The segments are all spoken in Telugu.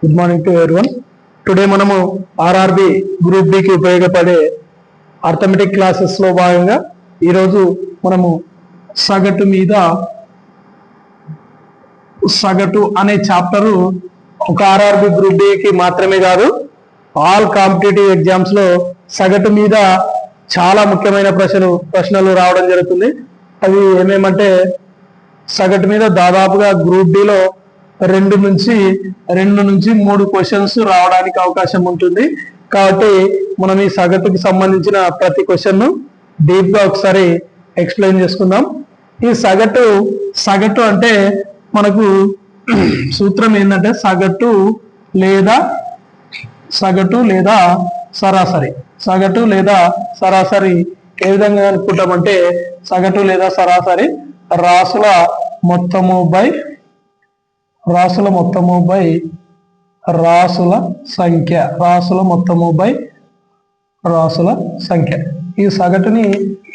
Good morning to everyone. Today మనము ఆర్ఆర్బి గ్రూప్ బికి ఉపయోగపడే అర్థమెటిక్ క్లాసెస్ లో భాగంగా ఈరోజు మనము సగటు అనే చాప్టరు ఒక ఆర్ఆర్బి గ్రూప్ బికి మాత్రమే కాదు, ఆల్ కాంపిటేటివ్ ఎగ్జామ్స్ లో సగటు మీద చాలా ముఖ్యమైన ప్రశ్నలు రావడం జరుగుతుంది. అవి ఏమేమంటే సగటు మీద దాదాపుగా గ్రూప్ బిలో రెండు నుంచి 3 క్వశ్చన్స్ రావడానికి అవకాశం ఉంటుంది. కాబట్టి మనం ఈ సగటుకి సంబంధించిన ప్రతి క్వశ్చన్ ను డీప్ గా ఒకసారి ఎక్స్ప్లెయిన్ చేసుకుందాం. ఈ సగటు అంటే మనకు సూత్రం ఏంటంటే సగటు లేదా సరాసరి ఏ విధంగా అనుకుంటామంటే సగటు లేదా సరాసరి రాసుల మొత్తము బై రాసుల సంఖ్య. ఈ సగటుని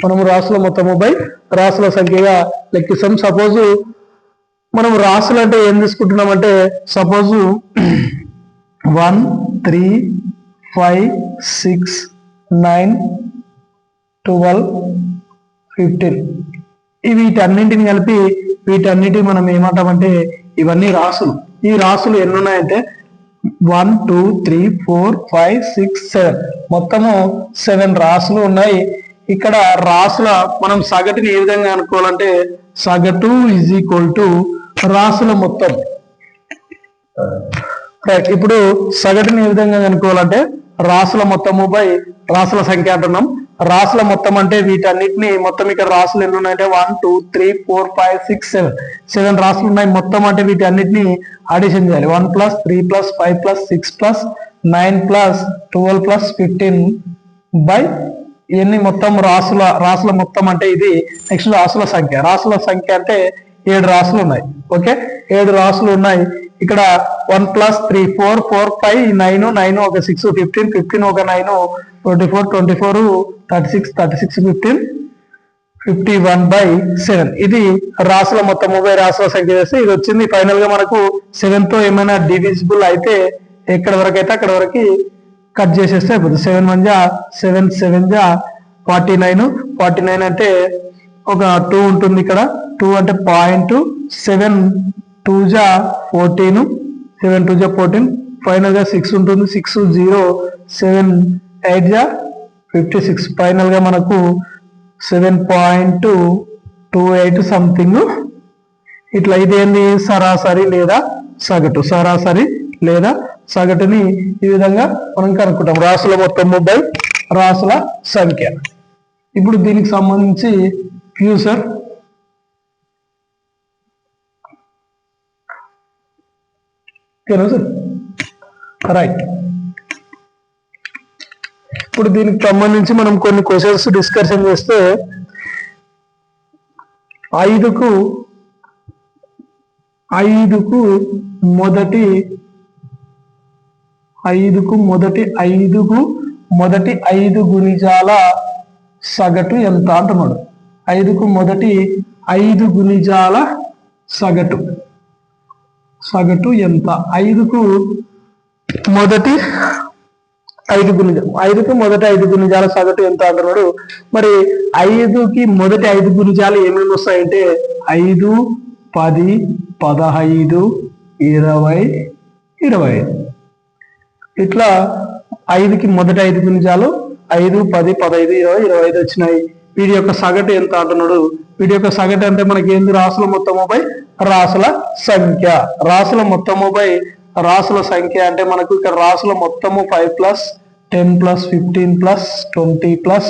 మనము రాసుల మొత్తము బై రాసుల సంఖ్యగా లెక్కిస్తాం. సపోజ్ మనం రాసులు అంటే ఏం తీసుకుంటున్నామంటే సపోజ్ 1, 3, 5, 6, 9, 12, 15 వీటన్నింటిని కలిపి వీటన్నిటిని మనం ఏమంటామంటే ఇవన్నీ రాసులు. ఈ రాసులు ఎన్ని ఉన్నాయంటే 1, 2, 3, 4, 5, 6, 7 మొత్తము 7 రాసులు ఉన్నాయి. ఇక్కడ రాసుల మనం సగటుని ఏ విధంగా అనుకోవాలంటే సగటు ఈజ్ ఈక్వల్ టు రాసుల మొత్తం. రైట్, ఇప్పుడు సగటుని ఏ విధంగా అనుకోవాలంటే రాసుల మొత్తము బై రాసుల సంఖ్య అంటున్నాం. రాసుల మొత్తం అంటే వీటన్నిటిని మొత్తం ఇక్కడ రాసులు ఎన్ని ఉన్నాయంటే 1, 2, 3, 4, 5, 6, 7 రాసులు ఉన్నాయి. మొత్తం అంటే వీటన్నిటిని అడిషన్ చేయాలి. 1 + 3 + 5 + 6 + 9 + 12 + 15 బై ఇవన్నీ మొత్తం రాసుల మొత్తం అంటే ఇది. నెక్స్ట్ రాసుల సంఖ్య అంటే 7 రాసులు ఉన్నాయి. ఓకే, 7 రాసులు ఉన్నాయి. ఇక్కడ 1 + 3 4 4 5 9 ఒక 6 15 ఒక 9 24 36 15 51/7 ఇది రాసుల మొత్తం 30 రాసుల సంఖ్య చేస్తే ఇది వచ్చింది. ఫైనల్ గా మనకు 7 తో ఏమైనా డివిజిబుల్ అయితే ఎక్కడ వరకు అయితే అక్కడ వరకు కట్ చేసేస్తే అయిపోతుంది. 7 × 1 = 7, 7 × 49 అంటే ఒక 2 ఉంటుంది. ఇక్కడ 2 అంటే పాయింట్, 7 2 = 14, 7 2 = 14. ఫైనల్ గా 6 ఉంటుంది. 6 0 7 8 = 56. ఫైనల్ గా మనకు 7.28 సంథింగ్ ఇట్లా. ఇదేంది సరాసరి లేదా సగటుని ఈ విధంగా మనం కనుక్కుంటాం. రాసుల మొత్తం బై రాసుల సంఖ్య. ఇప్పుడు దీనికి సంబంధించి ఫ్యూచర్ రైట్. ఇప్పుడు దీనికి సంబంధించి మనం కొన్ని క్వశ్చన్స్ డిస్కషన్ చేస్తే 5కు మొదటి 5 గుణిజాల సగటు ఎంత అంటున్నాడు. 5కు మొదటి 5 గుణిజాల సగటు ఎంత? 5కు మొదటి 5 గుణిజాల సగటు ఎంత అంటున్నాడు. మరి 5కి మొదటి 5 గుణిజాలు ఏమేమి వస్తాయంటే 5, 10, 15, 20, 25 ఇట్లా 5కి మొదటి 5 గుణిజాలు 5, 10, 15, 20, 25 వచ్చినాయి. వీడి యొక్క సగటు ఎంత అంటున్నాడు. వీడి యొక్క సగటు అంటే మనకి ఏంది రాసుల మొత్తము బై రాసుల సంఖ్య. రాసుల మొత్తము బై రాసుల సంఖ్య అంటే మనకు ఇక్కడ రాసుల మొత్తము 5 + 10 + 15 + 20 +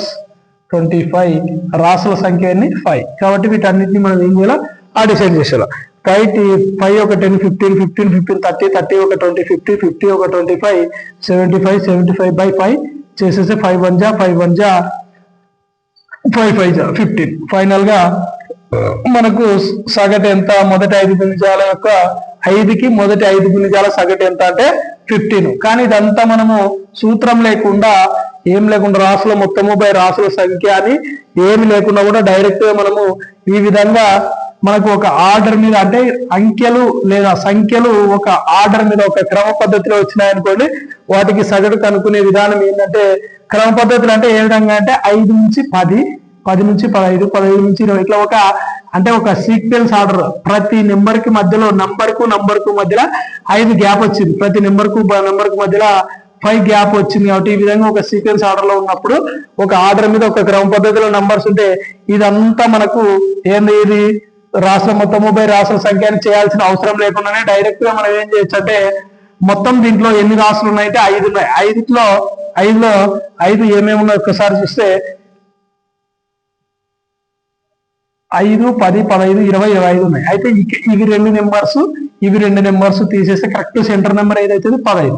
25 రాసుల సంఖ్య 5. కాబట్టి వీటన్నిటిని మనం ఏం చేయాలి, అడిషన్ చేసేలా. 5 ఒక 10 15 15 30 30 ఒక 20 50 50 ఒక 25 75 75/5 చేసేస్తే 5 1 = 5 1 = 5 5 = 15. ఫైనల్ గా మనకు సగటు ఎంత? మొదటి 5 గుణిజాల యొక్క 5కి మొదటి 5 గుణిజాల సగటు ఎంత అంటే 15. కానీ ఇదంతా మనము సూత్రం లేకుండా ఏం లేకుండా రాసుల మొత్తము బై రాసుల సంఖ్య అని ఏమి లేకుండా కూడా డైరెక్ట్ గా మనము ఈ విధంగా మనకు ఒక ఆర్డర్ మీద అంటే అంకెలు లేదా సంఖ్యలు ఒక ఆర్డర్ మీద ఒక క్రమ పద్ధతిలో వచ్చినాయనుకోండి, వాటికి సగటు కనుక్కునే విధానం ఏంటంటే, క్రమ పద్ధతులు అంటే ఏ విధంగా అంటే 5 నుంచి 10, 10 నుంచి 15, 15 నుంచి 20 ఇట్లా ఒక సీక్వెన్స్ ఆర్డర్. ప్రతి నెంబర్ కి మధ్యలో నంబర్ కు మధ్యలో 5 గ్యాప్ వచ్చింది, ప్రతి నెంబర్ కు మధ్యలో 5 గ్యాప్ వచ్చింది. కాబట్టి ఈ విధంగా ఒక సీక్వెన్స్ ఆర్డర్ లో ఉన్నప్పుడు ఒక ఆర్డర్ మీద ఒక క్రమ పద్ధతిలో నంబర్స్ ఉంటే ఇదంతా మనకు ఏంది, ఇది రాష్ట్ర మొత్తము బై రాష్ట్ర సంఖ్య అని చేయాల్సిన అవసరం లేకుండానే డైరెక్ట్ గా మనం ఏం చేయొచ్చు అంటే, మొత్తం దీంట్లో ఎన్ని రాష్ట్రాలు ఉన్నాయంటే 5 ఉన్నాయి. 5లో 5 ఏమేమి ఉన్నాయి ఒక్కసారి చూస్తే 5, 10, 15, 20, 25 ఉన్నాయి. అయితే ఇవి రెండు నెంబర్స్ తీసేస్తే కరెక్ట్ సెంటర్ నెంబర్ ఏదైతే 15,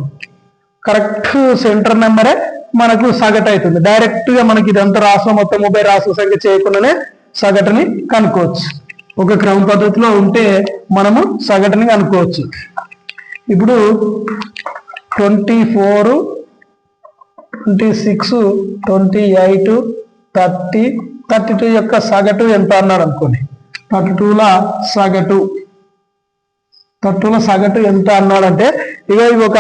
కరెక్ట్ సెంటర్ నెంబరే మనకు సగటు అవుతుంది. డైరెక్ట్ గా మనకి ఇదంతా రాష్ట్రం మొత్తం బై రాష్ట్ర సంఖ్య చేయకుండానే సగటుని కనుక్కోవచ్చు. ఒక క్రమ పద్ధతిలో ఉంటే మనము సగటుని కనుక్కోవచ్చు. ఇప్పుడు 24, 26, 28, 30, 32 యొక్క సగటు ఎంత అన్నాడు అనుకోండి. 32ల సగటు ఎంత అన్నాడంటే, ఇవి ఒక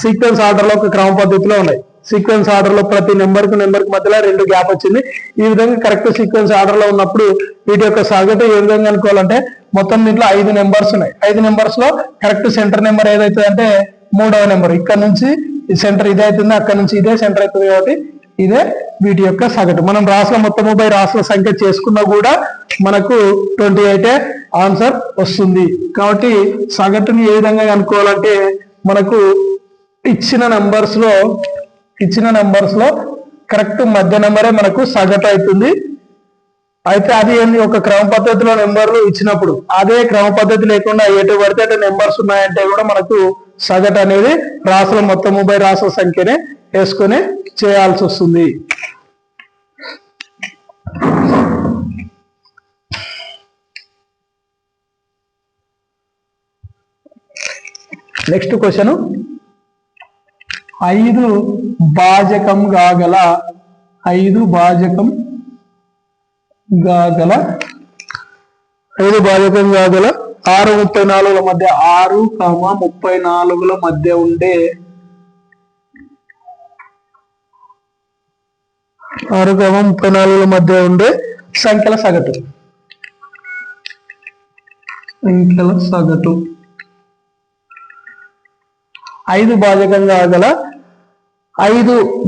సీక్వెన్స్ ఆర్డర్ లో ఒక క్రమ పద్ధతిలో ఉన్నాయి. సీక్వెన్స్ ఆర్డర్ లో ప్రతి నెంబర్ కు మధ్యలో 2 గ్యాప్ వచ్చింది. ఈ విధంగా కరెక్ట్ సీక్వెన్స్ ఆర్డర్ లో ఉన్నప్పుడు వీటి యొక్క సగటు ఏ విధంగా అనుకోవాలంటే, మొత్తం దీంట్లో 5 నెంబర్స్ ఉన్నాయి. 5 నెంబర్స్ లో కరెక్ట్ సెంటర్ నెంబర్ ఏదైతే అంటే 3వ నెంబర్. ఇక్కడ నుంచి ఈ సెంటర్ ఇదే అవుతుంది, అక్కడ నుంచి ఇదే సెంటర్ అవుతుంది. కాబట్టి ఇదే వీటి యొక్క సగటు. మనం రాష్ట్ర మొత్తము బై రాష్ట్ర సంఖ్య చేసుకున్నా కూడా మనకు 28 ఆన్సర్ వస్తుంది. కాబట్టి సగటుని ఏ విధంగా కనుక్కోవాలంటే, మనకు ఇచ్చిన నంబర్స్ లో కరెక్ట్ మధ్య నెంబరే మనకు సగటు అవుతుంది. అయితే అది ఏంది, ఒక క్రమ పద్ధతిలో నెంబర్లు ఇచ్చినప్పుడు, అదే క్రమ పద్ధతి లేకుండా ఎటు పడితే అటు నెంబర్స్ ఉన్నాయంటే కూడా మనకు సగటు అనేది రాష్ట్ర మొత్తము బై రాష్ట్ర సంఖ్యనే వేసుకొని చేయాల్సి వస్తుంది. నెక్స్ట్ క్వశ్చన్, 5 భాజకం కాగల 6 34 మధ్య 6,34 మధ్య ఉండే 6,34 మధ్య ఉండే సంఖ్యల సగటు. 5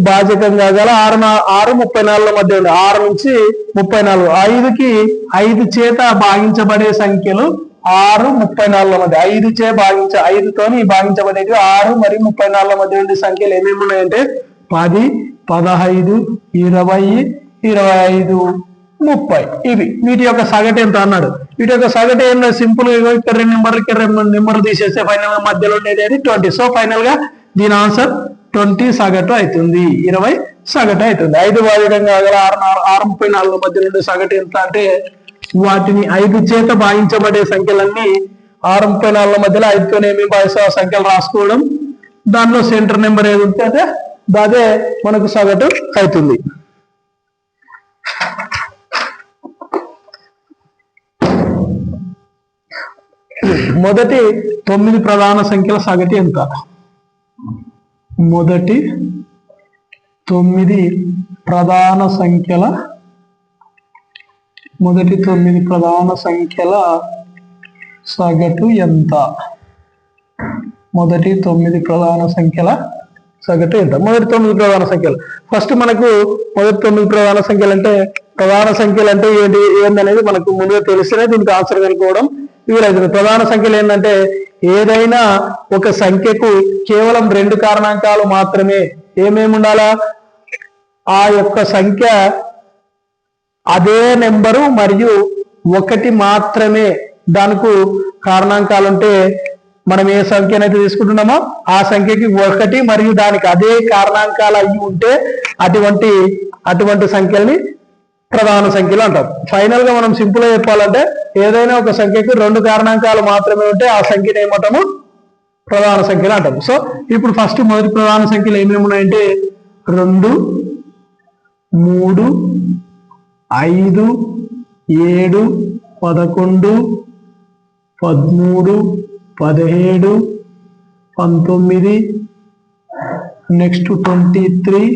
భాజకం కాగల 6,34 మధ్య ఉంది. 6 నుంచి 34. 5కి 5 చేత భాగించబడే సంఖ్యలు 6, 34 మధ్య. 5తోని భాగించబడేవి 6 మరియు 34 మధ్య ఉండే సంఖ్యలు ఏమేమి ఉన్నాయంటే 10, 15, 20, 25, 30. ఇవి వీటి యొక్క సగటు ఎంత అన్నాడు. వీటి యొక్క సగటు ఏం లేదు, సింపుల్ గా ఇక్కడ 2 నెంబర్లు తీసేస్తే ఫైనల్ గా మధ్యలో ఉండేది 20. సో ఫైనల్ గా దీని ఆన్సర్ 20 సగటు అవుతుంది, 20 సగటు అవుతుంది. 5 భాజకం కాగల 6,34 మధ్య నుండి సగటు ఎంత అంటే, వాటిని 5 చేత భాగించబడే సంఖ్యలన్నీ 6,34 మధ్యలో 5తోనే ఏమేమి భాగిస్తే ఆ సంఖ్యలు రాసుకోవడం, దానిలో సెంటర్ నెంబర్ ఏది ఉంటే అంటే అదే మనకు సగటు అవుతుంది. మొదటి 9 ప్రధాన సంఖ్యల సగటు ఎంత? మొదటి 9 ప్రధాన సంఖ్యల సగటు ఎంత? మొదటి 9 ప్రధాన సంఖ్యల సగటు ఎంత? మొదటి 9 ప్రధాన సంఖ్యలు. ఫస్ట్ మనకు మొదటి 9 ప్రధాన సంఖ్యలు అంటే ఏందనేది మనకు ముందుగా తెలిస్తేనే దీనికి ఆన్సర్ కనుక్కోవడం వీలవుతుంది. ప్రధాన సంఖ్యలు ఏంటంటే, ఏదైనా ఒక సంఖ్యకు కేవలం 2 కారణాంకాలు మాత్రమే ఏమేమి ఉండాలా, ఆ యొక్క సంఖ్య అదే నెంబరు మరియు 1 మాత్రమే దానికి కారణాంకాలు ఉంటే, మనం ఏ సంఖ్యనైతే తీసుకుంటున్నామో ఆ సంఖ్యకి 1 మరియు దానికి అదే కారణాంకాలు అయ్యి ఉంటే అటువంటి సంఖ్యల్ని ప్రధాన సంఖ్యలు అంటారు. ఫైనల్ గా మనం సింపుల్ గా చెప్పాలంటే, ఏదైనా ఒక సంఖ్యకు 2 కారణాంకాలు మాత్రమే ఉంటే ఆ సంఖ్యను ఏమంటాము, ప్రధాన సంఖ్యలు అంటాము. సో ఇప్పుడు ఫస్ట్ మొదటి ప్రధాన సంఖ్యలు ఏమేమి ఉన్నాయంటే 2, 3, 5, 7, 11, 13, 17, 19, నెక్స్ట్ 23,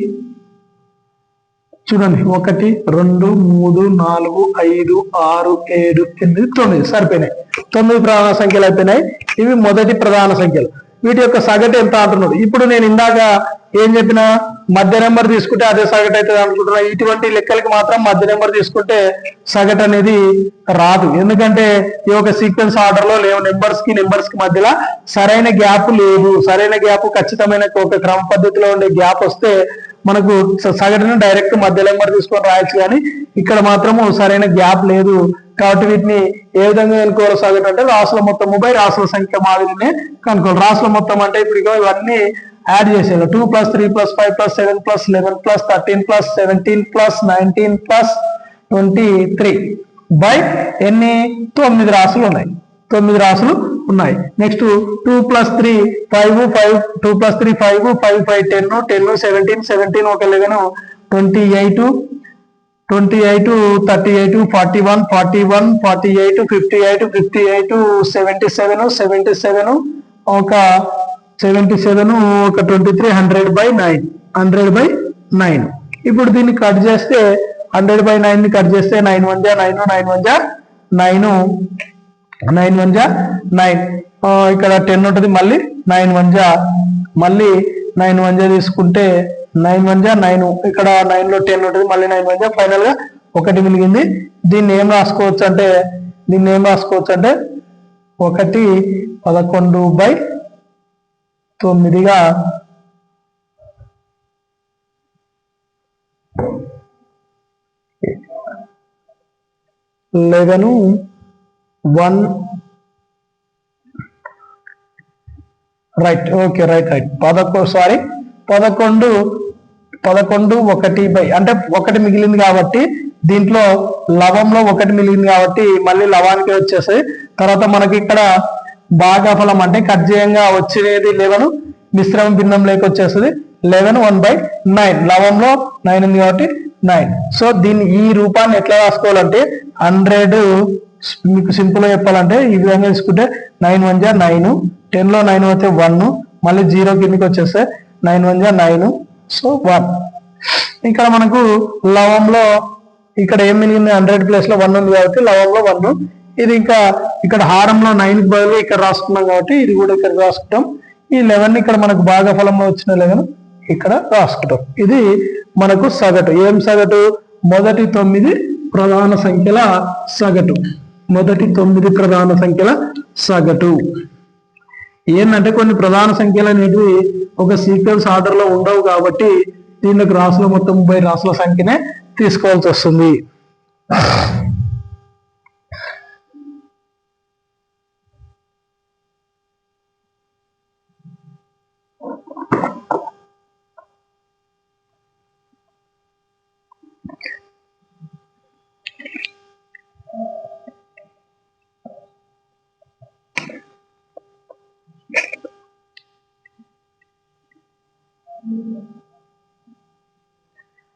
చూడండి 1, 2, 3, 4, 5, 6, 7, 8, 9 సరిపోయినాయి. 9 ప్రధాన సంఖ్యలు అయిపోయినాయి. ఇవి మొదటి ప్రధాన సంఖ్యలు. వీటి యొక్క సగటు ఎంత అంటున్నాడు. ఇప్పుడు నేను ఇందాక ఏం చెప్పినా మధ్య నెంబర్ తీసుకుంటే అదే సగటు అవుతుంది అనుకుంటున్నా. ఇటువంటి లెక్కలకి మాత్రం మధ్య నెంబర్ తీసుకుంటే సగటు అనేది రాదు. ఎందుకంటే ఈ యొక్క సీక్వెన్స్ ఆర్డర్ లో లేవు. నెంబర్స్ కి మధ్యలో సరైన గ్యాప్ లేదు. సరైన గ్యాప్ ఖచ్చితమైన ఒక క్రమ పద్ధతిలో ఉండే గ్యాప్ వస్తే మనకు సగటును డైరెక్ట్ మధ్య నెంబర్ తీసుకొని రాయొచ్చు. కానీ ఇక్కడ మాత్రము సరైన గ్యాప్ లేదు. కాబట్టి వీటిని ఏ విధంగా కనుక్కోవాలి సగటు అంటే రాసుల మొత్తము బై రాసుల సంఖ్య మాదిరినే కనుక్కోవాలి. రాసుల మొత్తం అంటే ఇప్పుడు ఇవన్నీ యాడ్ చేసేయాలి. 2 + 3 + 5 + 7 + 11 + 13 + 17 + 19 + 23 బై ఎన్ని 9 రాసులు ఉన్నాయి. 9 రాసులు ఉన్నాయి. నెక్స్ట్ 2 + 3 5 2 + 3 5 5 5 10 10 17 17 ఒక 11 28 28 38 41 41 48 58 58 77 77 ఒక 77 ఒక 23 100/9 100/9. ఇప్పుడు దీన్ని కట్ చేస్తే 100/9 ని కట్ చేస్తే 9 1 9 9 1 9 9 1 9 ఇక్కడ 10 ఉంటుంది. మళ్ళీ 9 1 మళ్ళీ 9 1 తీసుకుంటే 9 1 9 ఇక్కడ 9 లో 10 ఉంటుంది. మళ్ళీ 9 1 ఫైనల్ గా 1 మిగిలింది. దీన్ని ఏం రాసుకోవచ్చు అంటే 1 11/9గా 11 1 రైట్. ఓకే రైట్ 11 1 అంటే 1 మిగిలింది కాబట్టి దీంట్లో లవంలో 1 మిగిలింది కాబట్టి మళ్ళీ లవానికి వచ్చేసాయి. తర్వాత మనకి ఇక్కడ భాగఫలం అంటే కర్జేయంగా వచ్చేది 11 మిశ్రమ భిన్నం లేక వచ్చేస్తుంది 11 1/9. లవంలో 9 ఉంది కాబట్టి 9. సో దీన్ని ఈ రూపాన్ని ఎట్లా రాసుకోవాలంటే 100 మీకు సింపుల్ గా చెప్పాలంటే ఈ విధంగా తీసుకుంటే 9 1 9 10 లో 9 అయితే 1 మళ్ళీ 0 కిందకి వచ్చేస్తే 9 1 9 సో 1. ఇక్కడ మనకు లవంలో ఇక్కడ ఏం మిగిలింది 100 ప్లేస్ లో 1 ఉంది కాబట్టి లవంలో 1. ఇది ఇంకా ఇక్కడ హారంలో 9 కి బదులు ఇక్కడ రాసుకున్నాం కాబట్టి ఇది కూడా ఇక్కడ రాసుకుంటాం. ఈ 11 ఇక్కడ మనకు భాగఫలంలో వచ్చిన 11 ఇక్కడ రాసుకుంటాం. ఇది మనకు సగటు. ఏం సగటు? మొదటి 9 ప్రధాన సంఖ్యల సగటు. మొదటి 9 ప్రధాన సంఖ్యల సగటు. ఏంటంటే కొన్ని ప్రధాన సంఖ్యలు అనేవి ఒక సీక్వెన్స్ ఆర్డర్ లో ఉండవు కాబట్టి దీనికి రాసుల మొత్తం బై రాసుల సంఖ్యనే తీసుకోవాల్సి వస్తుంది.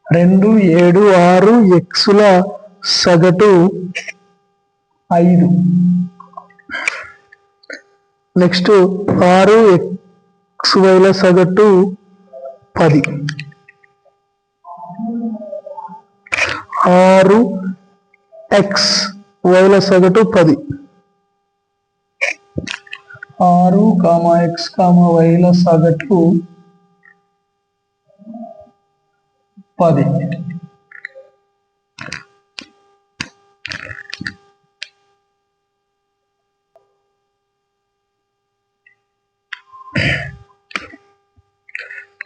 రెండు 7 6 ఎక్స్ల సగటు 5. నెక్స్ట్ 6 XYల సగటు 10. 6 XYల సగటు 10. 6, X, Yల సగటు 10.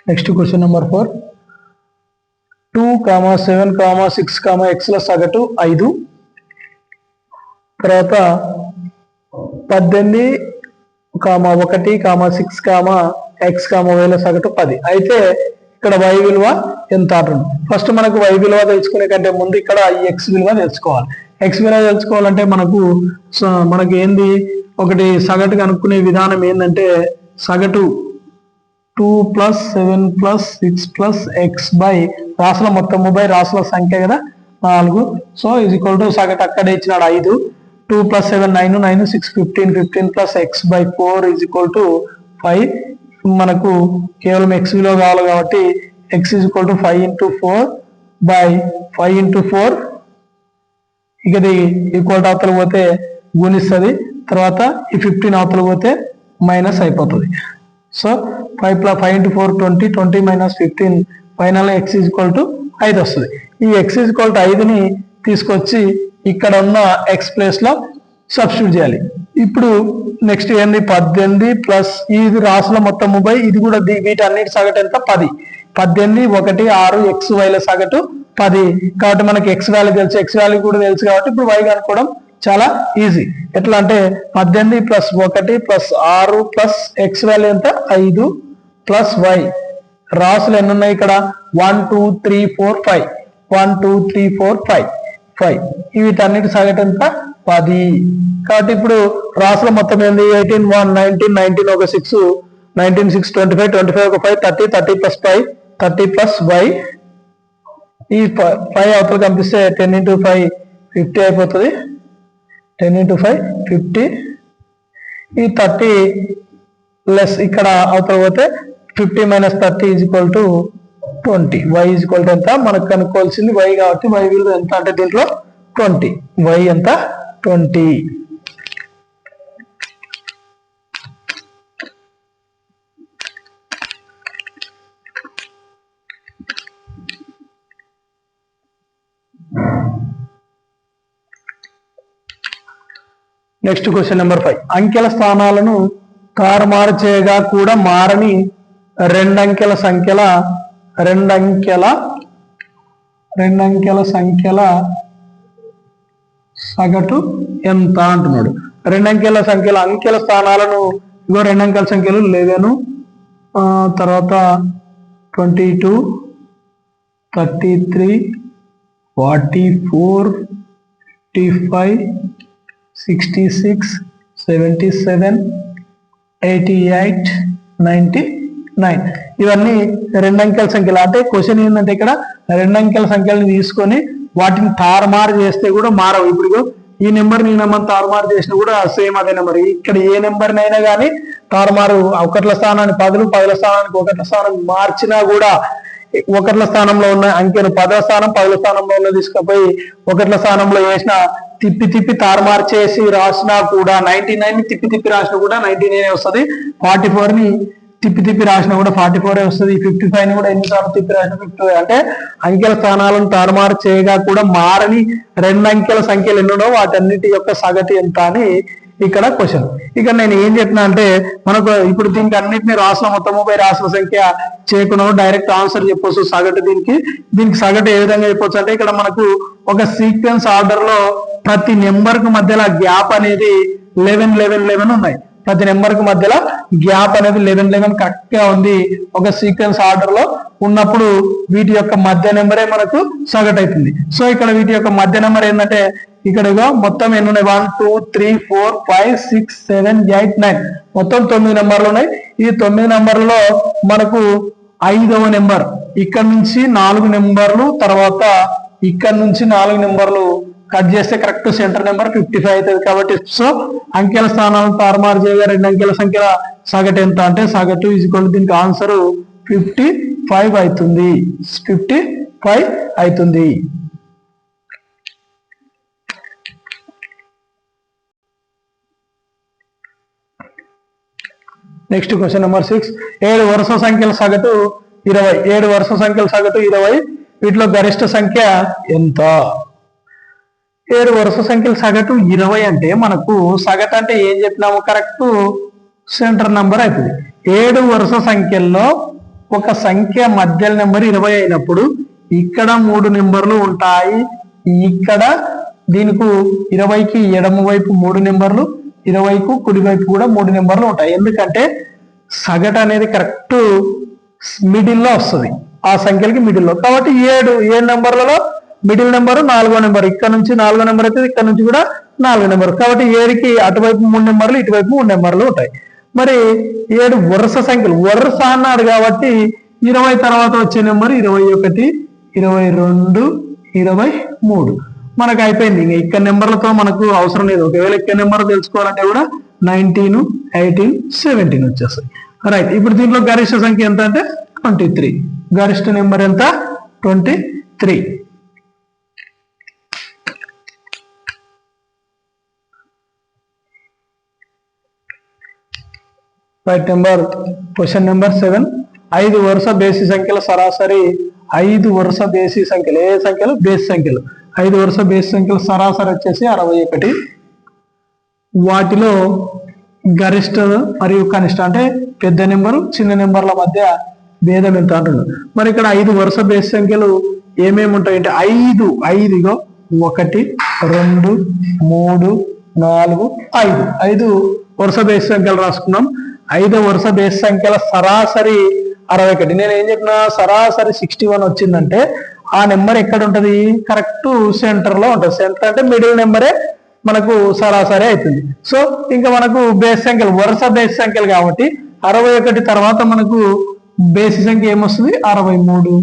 Next question number 4. 2, 7, 6, Xల సగటు 5. తర్వాత 18, 1, 6, X, Yల సగటు 10. అయితే ఇక్కడ y విలువ ఎంత అంటుంది. ఫస్ట్ మనకు y విలువ తెలుసుకునే కంటే ముందు ఇక్కడ ఈ x విలువ తెలుసుకోవాలి. x విలువ తెలుసుకోవాలంటే మనకి ఏంది ఒకటి సగటు కనుక్కునే విధానం ఏంటంటే సగటు 2 + 7 + 6 + x బై రాసుల మొత్తము బై రాసుల సంఖ్య కదా 4. సో = సగటు అక్కడే ఇచ్చినాడు 5. 2 + 7 9 9 6 15 15 plus x/4 is equal to 5. మనకు కేవలం x విలువ కావాలి కాబట్టి x is equal to 5 × 4 by 5 × 4. ఇది ఈక్వల్ టు అవతల పోతే గుణిస్తుంది, తర్వాత ఈ 15 అవతల పోతే మైనస్ అయిపోతుంది. So 5 × 4 20 20 minus 15 final x is equal to 5 వస్తుంది. ఈ x is equal to 5ని తీసుకొచ్చి ఇక్కడ ఉన్న x ప్లేస్ లో సబ్స్టిట్యూట్ చేయాలి. ఇప్పుడు నెక్స్ట్ ఏంది 18 ప్లస్ ఇది రాసుల మొత్తం 30, ఇది కూడా వీటన్నిటి సగటు ఎంత 10. 18 1 6 xy ల సగటు 10 కాబట్టి మనకి x వాల్యూ తెలుసు, x వాల్యూ కూడా తెలుసు కాబట్టి ఇప్పుడు y కనుక్కోవడం చాలా ఈజీ. ఎట్లా అంటే 18 + 1 + 6 ప్లస్ x వాల్యూ ఎంత 5 ప్లస్ y. రాసులు ఎన్ని ఉన్నాయి ఇక్కడ 1 2 3 4 5 1 2 3 4 5 5 వీటన్నిటి సగటు ఎంత 10. కాబట్టి ఇప్పుడు రాసుల మొత్తం ఏంది 18 1 19 19 ఒక 6 19 6 25 25 ఒక 5 30 30 + 5 30 ప్లస్ y. ఈ 5 అవతల కనిపిస్తే 10 × 5 50 అయిపోతుంది. 10 × 5 50. ఈ 30 లెస్ ఇక్కడ అవతల పోతే 50 - 30 is equal to 20. y is equal to ఎంత మనకు కనుక్కోవాల్సింది y కాబట్టి y విలువ ఎంత అంటే దీంట్లో 20. y ఎంత 20. Next question number 5. అంకెల స్థానాలను తారుమారు చేయగా కూడా మారని రెండంకెల సంఖ్యల సగటు ఎంత అంటున్నాడు. రెండంకెల అంకెల స్థానాలను ఇగో రెండంకెల సంఖ్యలు 11 తర్వాత 22 33 44 55 66 77 88 99 ఇవన్నీ రెండంకెల సంఖ్యలు. అంటే క్వశ్చన్ ఏంటంటే ఇక్కడ రెండంకెల సంఖ్యలను తీసుకొని వాటిని తారుమారు చేస్తే కూడా మారవు. ఇప్పుడు ఈ నెంబర్ ఈ నెంబర్ తారుమారు చేసినా కూడా సేమ్ అదే నెంబర్. ఇక్కడ ఏ నెంబర్నైనా కానీ తారుమారు ఒకట్ల స్థానాన్ని 10 10ల స్థానానికి ఒకట్ల స్థానం మార్చినా కూడా ఒకట్ల స్థానంలో ఉన్న అంకెను 10వ స్థానం 10ల స్థానంలో ఉన్న తీసుకుపోయి ఒకట్ల స్థానంలో వేసిన తిప్పి తారుమారు చేసి రాసినా కూడా 99ని తిప్పి రాసినా కూడా 99 వస్తుంది. 44ని తిప్పి రాసినా కూడా 44 వస్తుంది. 55ని కూడా ఎన్నిసార్లు తిప్పి రాసినా 55. అంటే అంకెల స్థానాలను తారుమారు చేయగా కూడా మారని రెండు అంకెల సంఖ్యలు ఎన్నో వాటన్నిటి యొక్క సగటు ఎంత అని ఇక్కడ క్వశ్చన్. ఇక్కడ నేను ఏం చెప్పినా అంటే మనకు ఇప్పుడు దీనికి అన్నిటిని రాసుల మొత్తం 30 రాసుల సంఖ్య చేయకుండా డైరెక్ట్ ఆన్సర్ చెప్పొచ్చు సగటు. దీనికి సగటు ఏ విధంగా చెప్పొచ్చు అంటే ఇక్కడ మనకు ఒక సీక్వెన్స్ ఆర్డర్ లో ప్రతి నెంబర్ కు మధ్యలో గ్యాప్ అనేది 11 11 11 ఉన్నాయి. ప్రతి నెంబర్ కు మధ్యలో గ్యాప్ అనేది 11 11 కరెక్ట్ గా ఉంది. ఒక సీక్వెన్స్ ఆర్డర్ లో ఉన్నప్పుడు వీటి యొక్క మధ్య నెంబరే మనకు సగటు అవుతుంది. సో ఇక్కడ వీటి యొక్క మధ్య నెంబర్ ఏంటంటే ఇక్కడ మొత్తం ఎన్ని ఉన్నాయి 1 2 3 4 5 6 7 8 9 మొత్తం 9 నెంబర్లు ఉన్నాయి. ఈ 9 నెంబర్లలో మనకు 5వ నెంబర్ ఇక్కడ నుంచి 4 నెంబర్లు, తర్వాత ఇక్కడ నుంచి 4 నెంబర్లు కట్ చేస్తే కరెక్ట్ సెంటర్ నెంబర్ 55 అవుతుంది. కాబట్టి సో అంకెల స్థానాలను తారుమారు చేయగా రెండు అంకెల సంఖ్యల సగటు ఎంత అంటే సగటు దీనికి ఆన్సర్ 55 అవుతుంది. 55 అవుతుంది. Next question number 6. 7 వరుస సంఖ్యల సగటు 20. 7 వరుస సంఖ్యల సగటు 20. వీటిలో గరిష్ట సంఖ్య ఎంత? 7 వరుస సంఖ్యల సగటు 20 అంటే మనకు సగటు అంటే ఏం చెప్పినాము కరెక్ట్ సెంటర్ నెంబర్ అవుతుంది. 7 వరుస సంఖ్యల్లో ఒక సంఖ్య మధ్య నెంబర్ 20 అయినప్పుడు ఇక్కడ 3 నెంబర్లు ఉంటాయి. ఇక్కడ దీనికి 20కి ఎడమ వైపు 3 నెంబర్లు, 20కు కుడి వైపు కూడా 3 నెంబర్లు ఉంటాయి. ఎందుకంటే సగటు అనేది కరెక్ట్ మిడిల్లో వస్తుంది, ఆ సంఖ్యలకి మిడిల్లో. కాబట్టి 7 నెంబర్లలో మిడిల్ నెంబర్ 4వ నెంబర్, ఇక్కడ నుంచి 4వ నెంబర్ అయితే ఇక్కడ నుంచి కూడా 4వ నెంబర్. కాబట్టి 7కి అటువైపు 3 నెంబర్లు, ఇటువైపు 3 నెంబర్లు ఉంటాయి. మరి 7 వరుస సంఖ్యలు, వరుస అన్నాడు కాబట్టి 20 తర్వాత వచ్చే నెంబర్ 21, 22, 23. మనకు అయిపోయింది. ఇంకా ఇక్కడ నెంబర్లతో మనకు అవసరం లేదు. ఒకవేళ ఇక్కడ నెంబర్ తెలుసుకోవాలంటే కూడా 19, 18, 17 వచ్చేస్తాయి. రైట్. ఇప్పుడు దీంట్లో గరిష్ట సంఖ్య ఎంత అంటే 23. గరిష్ట నెంబర్ ఎంత? 23. రైట్. Question number 7. 5 వరుస బేసి సంఖ్యల సరాసరి. 5 వరుస బేసి సంఖ్యలు ఏ సంఖ్యలు? బేసి సంఖ్యలు. 5 వరుస బేసి సంఖ్యల సరాసరి వచ్చేసి 61. వాటిలో గరిష్ట మరియు కనిష్ట అంటే పెద్ద నెంబరు చిన్న నెంబర్ల మధ్య భేదం ఎంత అంటున్నాడు. మరి ఇక్కడ 5 వరుస బేసి సంఖ్యలు ఏమేమి ఉంటాయంటే 5 1 2 3 4 5 5 వరుస బేసి సంఖ్యలు రాసుకున్నాం. 5 వరుస బేసి సంఖ్యల సరాసరి 61. నేను ఏం చెప్పిన? సరాసరి 61 వచ్చిందంటే ఆ నెంబర్ ఎక్కడ ఉంటది? కరెక్ట్ సెంటర్ లో ఉంటది. సెంటర్ అంటే మిడిల్ నెంబరే మనకు సరాసరి అవుతుంది. సో ఇంకా మనకు బేసి సంఖ్యలు వరుస బేసి సంఖ్యలు కాబట్టి 61 తర్వాత మనకు బేసి సంఖ్య ఏమొస్తుంది? 63.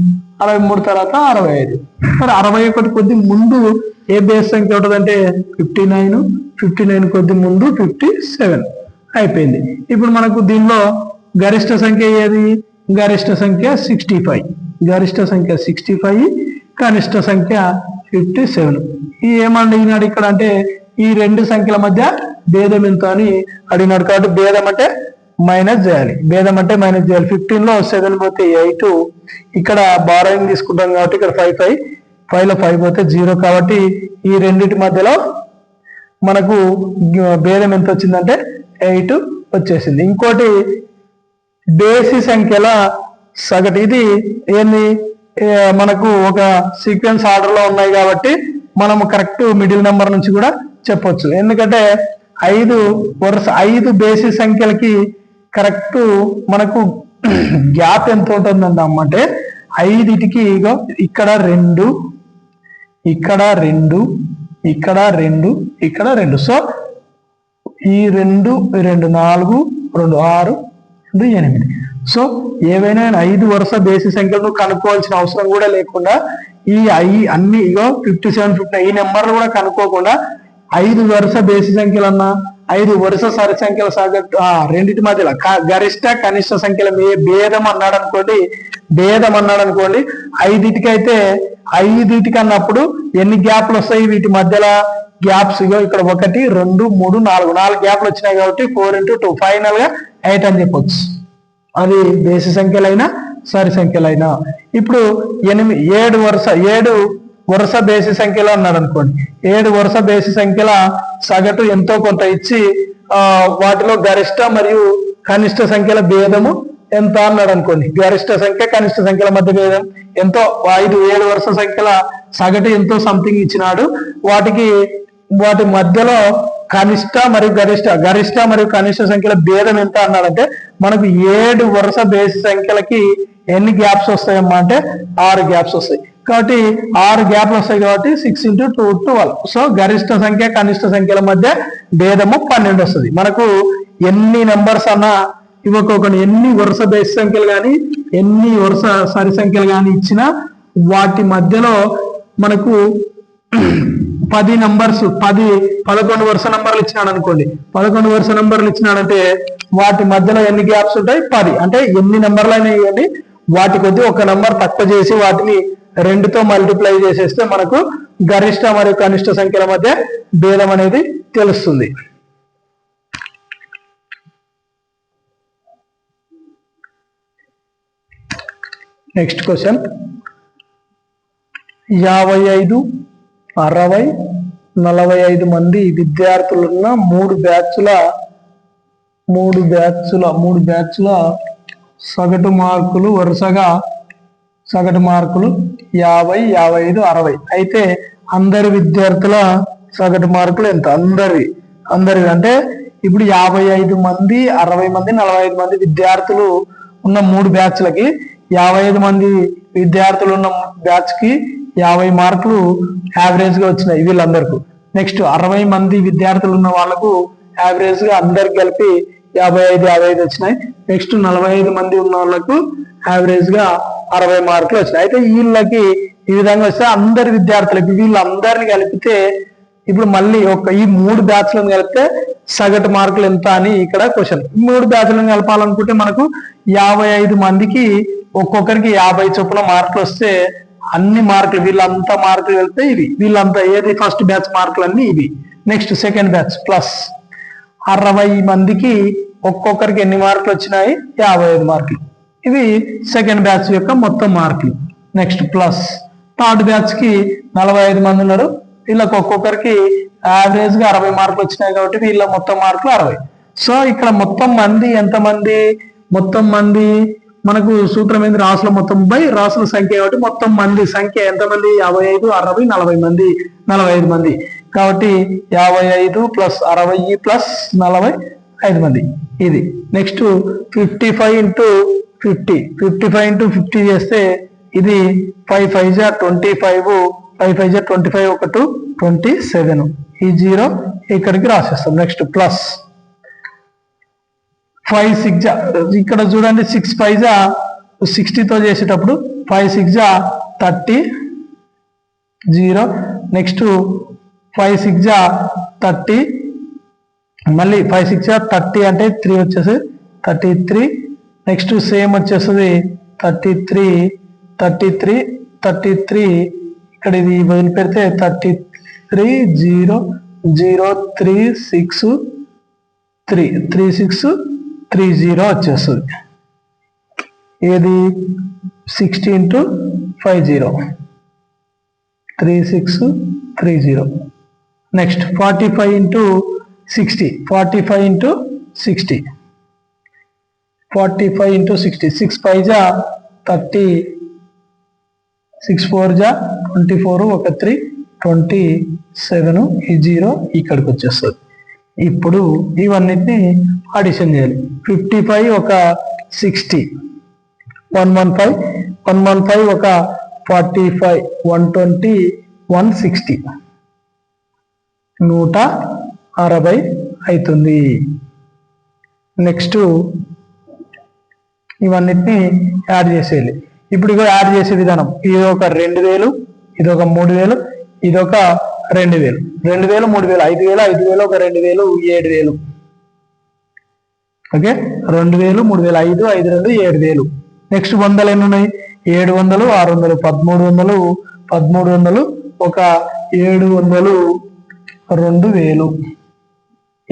63 తర్వాత 65. మరి 61 కొద్ది ముందు ఏ బేసి సంఖ్య ఉంటుందంటే 59. 59 కొద్ది ముందు 57 అయిపోయింది. ఇప్పుడు మనకు దీనిలో గరిష్ట సంఖ్య ఏది? గరిష్ట సంఖ్య 65. గరిష్ట సంఖ్య 65, కనిష్ట సంఖ్య 57. ఈ ఏమడిగినాడు ఇక్కడ అంటే ఈ రెండు సంఖ్యల మధ్య భేదం ఎంత అని అడిగినాడు. కాబట్టి భేదం అంటే మైనస్ చేయాలి. భేదం అంటే మైనస్ చేయాలి. 15 లో 7 పోతే 8. ఇక్కడ బారోయింగ్ తీసుకుంటాం కాబట్టి ఇక్కడ 5 5 లో 5 పోతే 0. కాబట్టి ఈ రెండింటి మధ్యలో మనకు భేదం ఎంత వచ్చిందంటే 8 వచ్చేసింది. ఇంకోటి బేసి సంఖ్యల సగటు. ఇది ఏంది? మనకు ఒక సీక్వెన్స్ ఆర్డర్ లో ఉన్నాయి కాబట్టి మనం కరెక్ట్ మిడిల్ నెంబర్ నుంచి కూడా చెప్పొచ్చు. ఎందుకంటే 5 బేసి సంఖ్యలకి కరెక్ట్ మనకు గ్యాప్ ఎంత ఉంటుందండి అమ్మంటే 5టికి ఇక్కడ 2, ఇక్కడ 2, ఇక్కడ 2, ఇక్కడ 2. సో ఈ 2 4 2 6 2 8. సో ఏవైనా 5 వరుస బేసి సంఖ్యలను కనుక్కోవాల్సిన అవసరం కూడా లేకుండా ఈ అన్ని 57 59 ఈ నెంబర్లు కూడా కనుక్కోకుండా 5 వరుస బేసి సంఖ్యలన్నా 5 వరుస సరి సంఖ్యల సగటు రెండింటి మధ్యలో గరిష్ట కనిష్ట సంఖ్యల భేదం అన్నాడు అనుకోండి. 5టికైతే 5టికి అన్నప్పుడు ఎన్ని గ్యాప్లు వస్తాయి? వీటి మధ్యలో గ్యాప్స్ ఇక్కడ 1 2 3 4 గ్యాప్లు వచ్చినాయి కాబట్టి 4 × 2 ఫైనల్ గా 8 అని చెప్పొచ్చు. అది బేసి సంఖ్యలైనా సరి సంఖ్యలైనా. ఇప్పుడు 7 వరుస బేసి సంఖ్యలు అన్నాడు అనుకోండి. 7 వరుస బేసి సంఖ్యల సగటు ఎంతో కొంత ఇచ్చి వాటిలో గరిష్ట మరియు కనిష్ట సంఖ్యల భేదము ఎంత అన్నాడు అనుకోండి. గరిష్ట సంఖ్య కనిష్ట సంఖ్యల మధ్య భేదం ఎంతో 7 వరుస సంఖ్యల సగటు ఎంతో సంథింగ్ ఇచ్చినాడు. వాటి మధ్యలో కనిష్ట మరియు గరిష్ట మరియు కనిష్ట సంఖ్యల భేదం ఎంత అన్నాడంటే మనకు 7 వరుస బేసి సంఖ్యలకి ఎన్ని గ్యాప్స్ వస్తాయమ్మా అంటే 6 గ్యాప్స్ వస్తాయి. కాబట్టి 6 గ్యాప్లు వస్తాయి కాబట్టి 6 × 2 12. సో గరిష్ట సంఖ్య కనిష్ట సంఖ్యల మధ్య భేదము 12 వస్తుంది. మనకు ఎన్ని నెంబర్స్ అన్నా ఇవ్వకోకుండా ఎన్ని వరుస బేసి సంఖ్యలు కానీ ఎన్ని వరుస సరి సంఖ్యలు కానీ ఇచ్చినా వాటి మధ్యలో మనకు 10 నంబర్స్ 11 వరుస నంబర్లు ఇచ్చినాడు అనుకోండి. 11 వరుస నంబర్లు ఇచ్చినాడంటే వాటి మధ్యలో ఎన్ని గ్యాప్స్ ఉంటాయి? 10. అంటే ఎన్ని నెంబర్లు అయినా ఇవ్వండి వాటి కొద్ది ఒక నంబర్ తక్కువ చేసి వాటిని 2తో మల్టిప్లై చేసేస్తే మనకు గరిష్ట మరియు కనిష్ట సంఖ్యల మధ్య భేదం అనేది తెలుస్తుంది. నెక్స్ట్ క్వశ్చన్ 55, 60, 45 మంది విద్యార్థులున్న 3 బ్యాచ్ల సగటు మార్కులు వరుసగా సగటు మార్కులు 50, 55, 60. అయితే అందరి విద్యార్థుల సగటు మార్కులు ఎంత? అందరి అంటే ఇప్పుడు 55 మంది 60 మంది 45 మంది విద్యార్థులు ఉన్న 3 బ్యాచ్లకి 55 మంది విద్యార్థులు ఉన్న బ్యాచ్ కి 50 మార్కులు యావరేజ్ గా వచ్చినాయి వీళ్ళందరికీ. నెక్స్ట్ 60 మంది విద్యార్థులు ఉన్న వాళ్ళకు యావరేజ్ గా అందరికి కలిపి 55 వచ్చినాయి. నెక్స్ట్ 45 మంది ఉన్న వాళ్ళకు యావరేజ్ గా 60 మార్కులు వచ్చినాయి. అయితే వీళ్ళకి ఈ విధంగా వస్తే అందరి విద్యార్థులకు వీళ్ళందరినీ కలిపితే ఇప్పుడు మళ్ళీ ఈ 3 బ్యాచ్లను కలిపితే సగటు మార్కులు ఎంత అని ఇక్కడ క్వశ్చన్. 3 బ్యాచ్లను కలపాలనుకుంటే మనకు 55 మందికి ఒక్కొక్కరికి 50 చొప్పున మార్కులు వస్తే అన్ని మార్కులు వీళ్ళంతా మార్కులు వెళ్తే ఇవి వీళ్ళంతా ఏది ఫస్ట్ బ్యాచ్ మార్కులు అన్ని ఇవి. నెక్స్ట్ సెకండ్ బ్యాచ్ ప్లస్ 60 మందికి ఒక్కొక్కరికి ఎన్ని మార్కులు వచ్చినాయి 55 మార్కులు, ఇవి సెకండ్ బ్యాచ్ యొక్క మొత్తం మార్కులు. నెక్స్ట్ ప్లస్ థర్డ్ బ్యాచ్ కి 45 మంది ఉన్నారు, వీళ్ళకి ఒక్కొక్కరికి యావరేజ్ గా 60 మార్కులు వచ్చినాయి కాబట్టి వీళ్ళ మొత్తం మార్కులు 60. సో ఇక్కడ మొత్తం మంది ఎంతమంది, మొత్తం మంది మనకు సూత్రం ఏంది, రాసుల మొత్తం బై రాసుల సంఖ్య కాబట్టి మొత్తం మంది సంఖ్య ఎంతమంది 55, 60, 40 మంది, 45 మంది కాబట్టి 55 ప్లస్ 60 ప్లస్ 45 మంది ఇది. నెక్స్ట్ 55 ఇంటూ 50, 55 ఇంటూ 50 చేస్తే ఇది 5 5 జా 25, 5 5 జా 25, 1 27, ఈ 0 ఇక్కడికి రాసేస్తాం. నెక్స్ట్ ప్లస్ 5 6 జా ఇక్కడ చూడండి 6 5 జా 60తో చేసేటప్పుడు 5 6 జా 30 0. నెక్స్ట్ 5 6 జా 30, మళ్ళీ 5 6 జా 30 అంటే 3 వచ్చేసి 33. నెక్స్ట్ సేమ్ వచ్చేస్తుంది 33 33 33, ఇక్కడ ఇది వదిలిపెడితే 33 0 0 3 6 3 3 6 3 0 వచ్చేస్తుంది. ఏది 60 into 50 3 6 3 0. Next 45 into 60, 45 into 60, 45 into 60, 6 5 జా 30, 6 4 జా 24, 1 3 27, ఈ 0 ఇక్కడికి వచ్చేస్తుంది. ఇప్పుడు ఇవన్నిటిని అడిషన్ చేయాలి. 55 ఒక 60, 115 115 ఒక 45, 120 160, 160 అవుతుంది. నెక్స్ట్ ఇవన్నిటిని యాడ్ చేసేయాలి. ఇప్పుడు ఇక యాడ్ చేసే విధానం, ఇది ఒక 2000, ఇది ఒక 3000, ఇది ఒక 2000, 2000 3000 5000, 5000 ఒక 2000 7000. ఓకే 2000 3000 5 5 2 7000. నెక్స్ట్ 100 ఎన్ని ఉన్నాయి 700 600 1300 1300 ఒక 700 2000.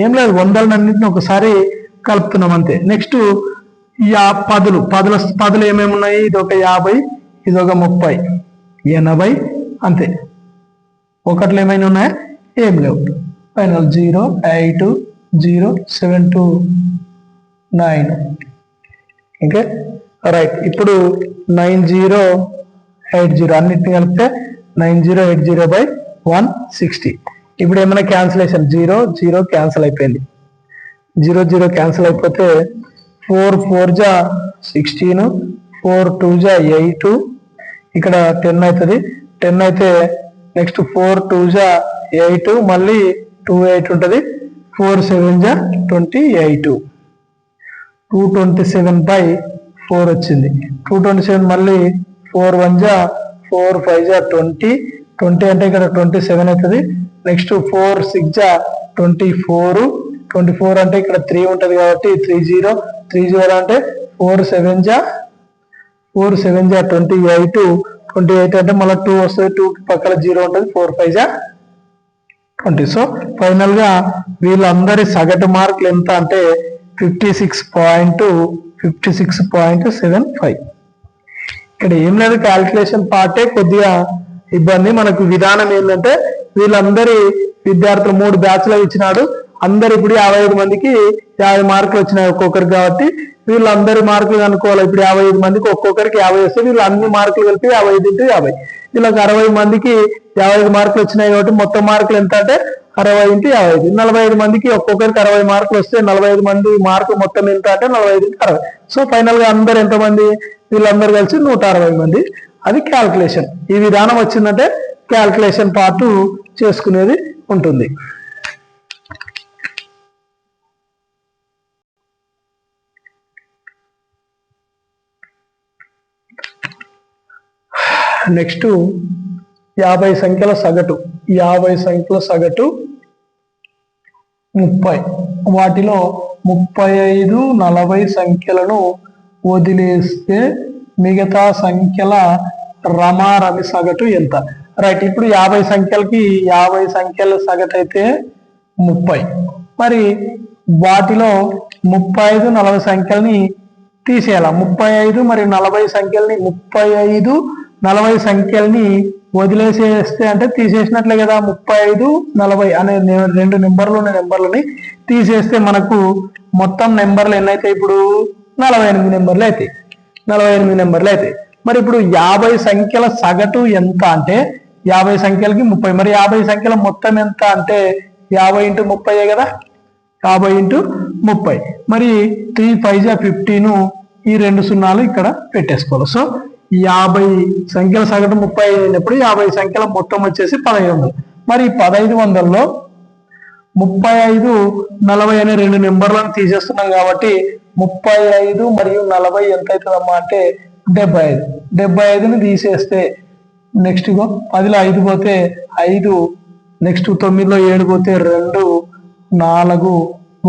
ఏం లేదు 100లన్నింటిని ఒకసారి కలుపుతున్నాం అంతే. నెక్స్ట్ పదులు ఏమేమి ఉన్నాయి, ఇది ఒక 50, ఇది ఒక 30 80 అంతే. ఒకట్లు ఏమైనా ఉన్నాయా ఏం లేవు. ఫైనల్ 0 8 0 7 2 9. Okay right. ఇప్పుడు 9080 అన్నిటిని కలిపితే 9080/160. ఇప్పుడు ఏమైనా క్యాన్సిలేషన్ 0 0 క్యాన్సిల్ అయిపోయింది, 0 0 క్యాన్సిల్ అయిపోతే 4 4 జా 16, 4 2 జా 8, ఇక్కడ 10 అవుతుంది. 10 అయితే నెక్స్ట్ 4 2 జా 8, మళ్ళీ 2 8 ఉంటుంది. 4 7 జా 28, 227/4 వచ్చింది. 227 మళ్ళీ 4 1 జా 4 5 జా 20 20 అంటే ఇక్కడ 27 అవుతుంది. నెక్స్ట్ 4 6 జా 24 24 అంటే ఇక్కడ 3 ఉంటుంది కాబట్టి 30 30 అంటే 4 7 జా 28 28 అంటే మళ్ళీ 2 వస్తుంది, 2 పక్కన 0 ఉంటుంది, 4 5 జా 20. సో ఫైనల్ గా వీళ్ళందరి సగటు మార్కులు ఎంత అంటే 56.75. ఇక్కడ ఏం లేదు క్యాల్కులేషన్ పార్టే కొద్దిగా ఇబ్బంది. మనకు విధానం ఏంటంటే వీళ్ళందరి విద్యార్థులు 3 బ్యాచ్లు ఇచ్చినాడు, అందరు ఇప్పుడు 55 మందికి 50 మార్కులు వచ్చినాయి ఒక్కొక్కరికి కాబట్టి వీళ్ళందరి మార్కులు కనుక్కోవాలి. ఇప్పుడు 55 మందికి ఒక్కొక్కరికి 50 వస్తే వీళ్ళు అన్ని మార్కులు కలిపి 55 ఇంటూ 50, వీళ్ళకి 60 మందికి 55 మార్కులు వచ్చినాయి కాబట్టి మొత్తం మార్కులు ఎంత అంటే 60 ఇంటూ 55. 45 మందికి ఒక్కొక్కరికి 60 మార్కులు వస్తే 45 మంది మార్కులు మొత్తం ఎంత అంటే 45 ఇంటూ 60. సో ఫైనల్ గా అందరు ఎంతమంది, వీళ్ళందరూ కలిసి 160 మంది. అది క్యాల్కులేషన్. ఈ విధానం వచ్చిందంటే క్యాల్కులేషన్ పార్ట్ చేసుకునేది ఉంటుంది. నెక్స్ట్ 50 సంఖ్యల సగటు 30. వాటిలో 35, 40 సంఖ్యలను వదిలేస్తే మిగతా సంఖ్యల రమారమి సగటు ఎంత? రైట్, ఇప్పుడు 50 సంఖ్యలకి 50 సంఖ్యల సగటు అయితే 30. మరి వాటిలో 35, 40 సంఖ్యల్ని తీసేయాల. 35 మరియు 40 సంఖ్యల్ని 35, 40 సంఖ్యల్ని వదిలేసేస్తే అంటే తీసేసినట్లే కదా. 35, 40 అనే రెండు నెంబర్లు ఉన్న నెంబర్లని తీసేస్తే మనకు మొత్తం నెంబర్లు ఎన్నైతే ఇప్పుడు 48 నెంబర్లు అవుతాయి. 48 నెంబర్లు అవుతాయి. మరి ఇప్పుడు 50 సంఖ్యల సగటు ఎంత అంటే 50 సంఖ్యలకి 30. మరి 50 సంఖ్యల మొత్తం ఎంత అంటే 50 × 30 కదా. 50 × 30. మరి 3 × 5 = 15. ఈ 2 సున్నాలు ఇక్కడ పెట్టేసుకోవాలి. సో 50 సంఖ్యల సగటు 30 అయినప్పుడు 50 సంఖ్యల మొత్తం వచ్చేసి 1500. మరి 1500లో 35, 40 అనే రెండు నెంబర్లను తీసేస్తున్నాం కాబట్టి 35 మరియు 40 ఎంత అవుతుందమ్మా అంటే 75. 75ని తీసేస్తే నెక్స్ట్ 10లో 5 పోతే 5, నెక్స్ట్ 9లో 7 పోతే 2, 4,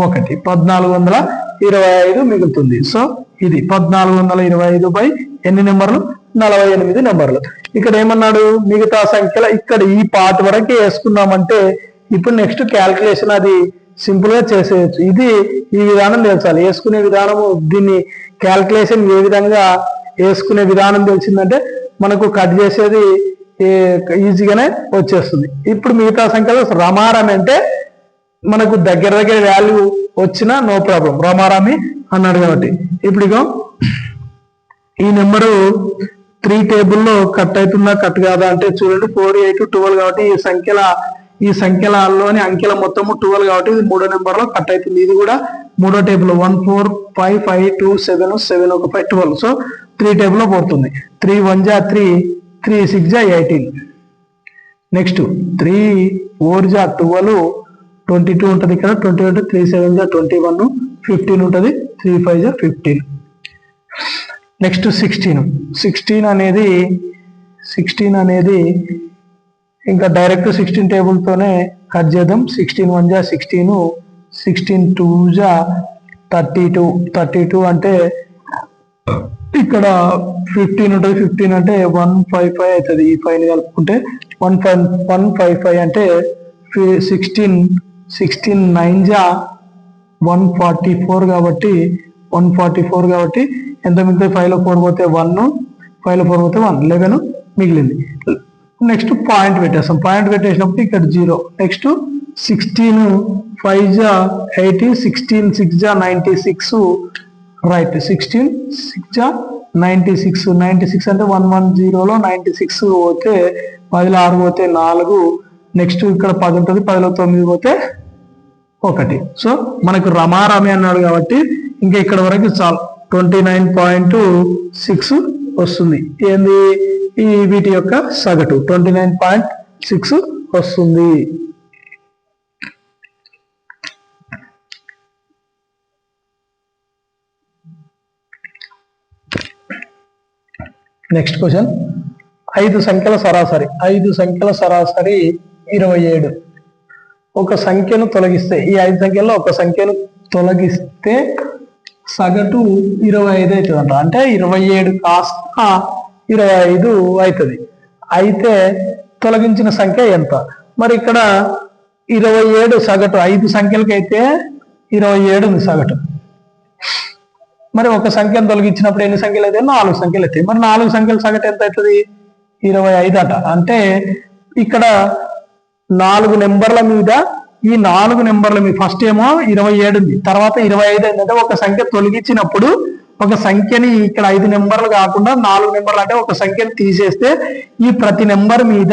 1, 1425 మిగులుతుంది. సో ఇది 1425 ఎన్ని నెంబర్లు? 48 నెంబర్లు. ఇక్కడ ఏమన్నాడు? మిగతా సంఖ్యల ఇక్కడ ఈ పార్ట్ వరకు వేసుకున్నామంటే ఇప్పుడు నెక్స్ట్ క్యాల్కులేషన్ అది సింపుల్ గా చేసేయచ్చు. ఇది ఈ విధానం తెలుసాలి. వేసుకునే విధానము, దీన్ని క్యాల్కులేషన్ ఏ విధంగా వేసుకునే విధానం తెలిసిందంటే మనకు కట్ చేసేది ఈజీగానే వచ్చేస్తుంది. ఇప్పుడు మిగతా సంఖ్యలో రమారమి అంటే మనకు దగ్గర వాల్యూ వచ్చినా నో ప్రాబ్లం, రమారమి అన్నాడు కాబట్టి. ఇప్పుడు ఇక ఈ నెంబరు 3 టేబుల్లో కట్ అవుతుందా కట్ కాదా అంటే చూడండి. 4, 8, 12 కాబట్టి ఈ సంఖ్యలలోని అంకెల మొత్తము 12 కాబట్టి ఇది 3వ నెంబర్లో కట్ అవుతుంది. ఇది కూడా 3వ టేబుల్ 1, 4, 5, 5, 2, 7, 7, 1, 5, 12. సో 3 టేబుల్లో పోతుంది. 3, 1 = 3, 3, 6 = 18. నెక్స్ట్ 3, 4 = 12, 22 ఉంటుంది ఇక్కడ. 22, 3, 7 = 21, 15 ఉంటుంది. 3, 5 = 15. నెక్స్ట్ 16 అనేది ఇంకా డైరెక్ట్ 16 టేబుల్తోనే కట్ చేద్దాం. 16, 1 = 16, 16, 2 = 32 అంటే ఇక్కడ 15 ఉంటుంది. 15 అంటే 155 అవుతుంది. ఈ 5 కలుపుకుంటే 155 అంటే 16, 9 = 144 కాబట్టి 144 కాబట్టి ఎంత మిగిలితే 5లో 4 పోతే 1, 5లో 4 పోతే 1, 11 మిగిలింది. నెక్స్ట్ పాయింట్ పెట్టేస్తాం. పాయింట్ పెట్టేసినప్పుడు ఇక్కడ 0. నెక్స్ట్ 16, 5 = 80, 16, 6 = 96. రైట్, 16, 6 = 96. 96 అంటే 110లో 96 పోతే 10లో 6 పోతే 4. నెక్స్ట్ ఇక్కడ 10 ఉంటుంది. 10లో 9 పోతే 1. సో మనకు రమారమి అన్నాడు కాబట్టి ఇంకా ఇక్కడ వరకు చాలు. 29.6 వస్తుంది. ఏంది ఈ వీటి యొక్క సగటు 29.6 వస్తుంది. నెక్స్ట్ క్వశ్చన్, 5 సంఖ్యల సరాసరి. 5 సంఖ్యల సరాసరి 27. ఒక సంఖ్యను తొలగిస్తే, ఈ 5 సంఖ్యల్లో ఒక సంఖ్యను తొలగిస్తే సగటు 25 అవుతుందంట. అంటే 27 కాస్త 25 అవుతుంది. అయితే తొలగించిన సంఖ్య ఎంత? మరి ఇక్కడ 27 సగటు 5 సంఖ్యలకైతే 27 ఉంది సగటు. మరి ఒక సంఖ్యను తొలగించినప్పుడు ఎన్ని సంఖ్యలు అయితే? 4 సంఖ్యలు అవుతాయి. మరి 4 సంఖ్యల సగటు ఎంత అవుతుంది? 25 అట. అంటే ఇక్కడ 4 నెంబర్ల మీద, ఈ 4 నెంబర్ల మీద ఫస్ట్ ఏమో 27 ఉంది, తర్వాత 25 ఏంటంటే ఒక సంఖ్య తొలగించినప్పుడు ఒక సంఖ్యని ఇక్కడ 5 నెంబర్లు కాకుండా 4 నెంబర్లు అంటే ఒక సంఖ్యని తీసేస్తే ఈ ప్రతి నెంబర్ మీద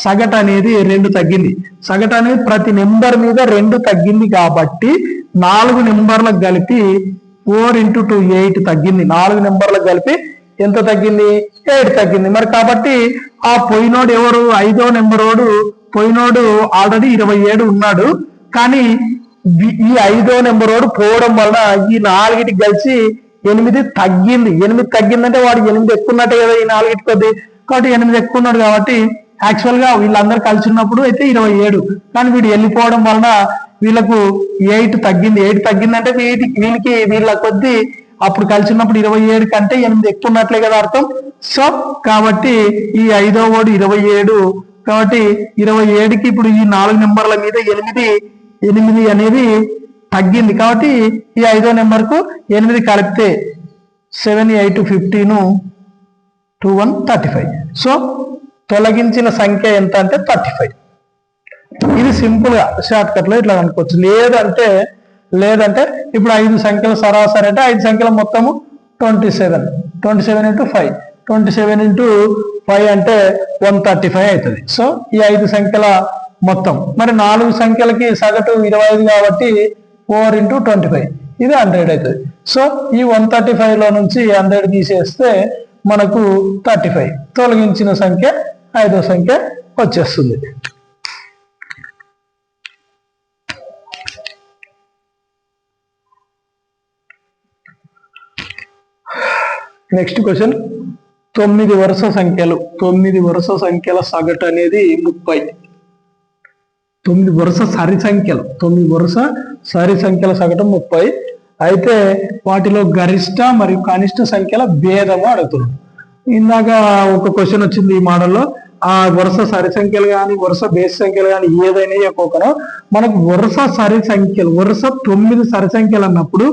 సగటు అనేది 2 తగ్గింది. సగటు అనేది ప్రతి నెంబర్ మీద 2 తగ్గింది కాబట్టి 4 నెంబర్లకు కలిపి 4 × 2 8 తగ్గింది. 4 నెంబర్లకు కలిపి ఎంత తగ్గింది? 8 తగ్గింది. మరి కాబట్టి ఆ పోయినోడు ఎవరు? 5వ నెంబరోడు పోయినోడు ఆల్రెడీ 27 ఉన్నాడు. కానీ ఈ 5వ నెంబరోడు పోవడం వలన ఈ 4టికి కలిసి 8 తగ్గింది. 8 తగ్గిందంటే వాడు 8 ఎక్కున్నట్టే కదా. ఈ 4టి కొద్ది కాబట్టి 8 ఎక్కువ ఉన్నాడు కాబట్టి యాక్చువల్ గా వీళ్ళందరూ కలిసి ఉన్నప్పుడు అయితే 27, కానీ వీడు వెళ్ళిపోవడం వలన వీళ్ళకు 8 తగ్గింది. 8 తగ్గిందంటే వీళ్ళ కొద్ది అప్పుడు కలిసి ఉన్నప్పుడు 27 కంటే 8 ఎక్కువ ఉన్నట్లే కదా అర్థం. సో కాబట్టి ఈ 5వ వాడు 27, కాబట్టి 27కి ఇప్పుడు ఈ 4 నెంబర్ల మీద 8 అనేది తగ్గింది. కాబట్టి ఈ 5వ నెంబర్ కు 8 కలిపితే 7, 8, 15, 2, 1, 35. సో తొలగించిన సంఖ్య ఎంత అంటే 35. ఇది సింపుల్ గా షార్ట్ కట్ లో ఇట్లా అనుకోవచ్చు. లేదంటే ఇప్పుడు 5 సంఖ్యల సరాసరి అంటే 5 సంఖ్యల మొత్తము 27 into 5, 27 into 5 అంటే 135 అవుతుంది. సో ఈ 5 సంఖ్యల మొత్తం, మరి 4 సంఖ్యలకి సగటు 25 కాబట్టి 4 into 25 ఇది 100 అవుతుంది. సో ఈ 135 లో నుంచి 100 తీసేస్తే మనకు 35, తొలగించిన సంఖ్య 5వ సంఖ్య వచ్చేస్తుంది. నెక్స్ట్ క్వశ్చన్, 9 వరుస సంఖ్యల సగటు అనేది 30. 9 వరుస సరి సంఖ్యల సగటు 30. అయితే వాటిలో గరిష్ట మరియు కనిష్ట సంఖ్యల భేదము అడుగుతున్నాడు. ఇందాక ఒక క్వశ్చన్ వచ్చింది ఈ మోడల్లో, ఆ వరుస సరి సంఖ్యలు కానీ వరుస బేస్ సంఖ్యలు కానీ ఏదైనా ఒక్కొక్కరు మనకు వరుస 9 సరి సంఖ్యలు అన్నప్పుడు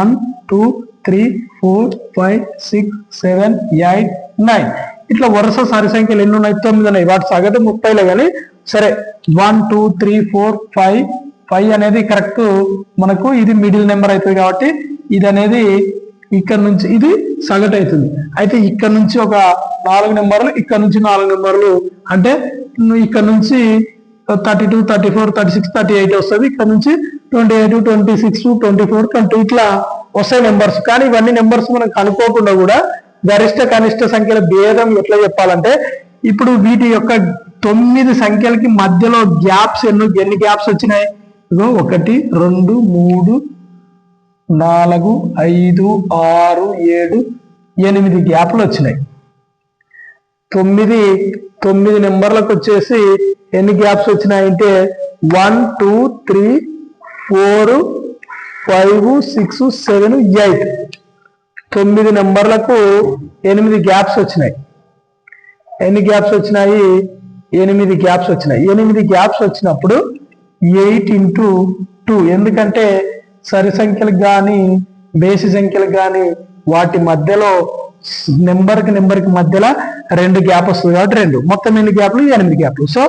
1, 2, 3, 4, 5, 6, 7, 8, 9 ఇట్లా వరుస సరి సంఖ్యలు ఎన్ని ఉన్నాయి? 9 ఉన్నాయి. వాటి సగటు 30లే కానీ సరే 1, 2, 3, 4, 5 అనేది కరెక్ట్ మనకు ఇది మిడిల్ నెంబర్ అవుతుంది కాబట్టి ఇది అనేది ఇక్కడ నుంచి ఇది సగటు అవుతుంది. అయితే ఇక్కడ నుంచి ఒక 4 నెంబర్లు, ఇక్కడ నుంచి 4 నెంబర్లు అంటే ఇక్కడ నుంచి 32, 34, 36, 38 వస్తుంది. ఇక్కడ నుంచి 28, 26, 24, 20 ఇట్లా వస్తాయి నెంబర్స్. కానీ ఇవన్నీ నెంబర్స్ మనం కనుక్కోకుండా కూడా గరిష్ట కనిష్ట సంఖ్యల భేదం ఎట్లా చెప్పాలంటే, ఇప్పుడు వీటి యొక్క 9 సంఖ్యలకి మధ్యలో గ్యాప్స్ ఎన్ని గ్యాప్స్ వచ్చినాయి? 1, 2, 3, 4, 5, 6, 7, 8 గ్యాప్లు వచ్చినాయి. 9 నెంబర్లకు వచ్చేసి ఎన్ని గ్యాప్స్ వచ్చినాయంటే 1, 2, 3, 4, 5, 6, 7, 8 9 నెంబర్లకు 8 గ్యాప్స్ వచ్చినాయి. ఎన్ని గ్యాప్స్ వచ్చినాయి? 8 గ్యాప్స్ వచ్చినాయి. 8 గ్యాప్స్ వచ్చినప్పుడు 8 into 2, ఎందుకంటే సరి సంఖ్యలకు కానీ బేసి సంఖ్యలకు కానీ వాటి మధ్యలో నెంబర్కి మధ్యలో 2 గ్యాప్ వస్తుంది కాబట్టి 2, మొత్తం ఎన్ని గ్యాప్లు? 8 గ్యాప్లు. So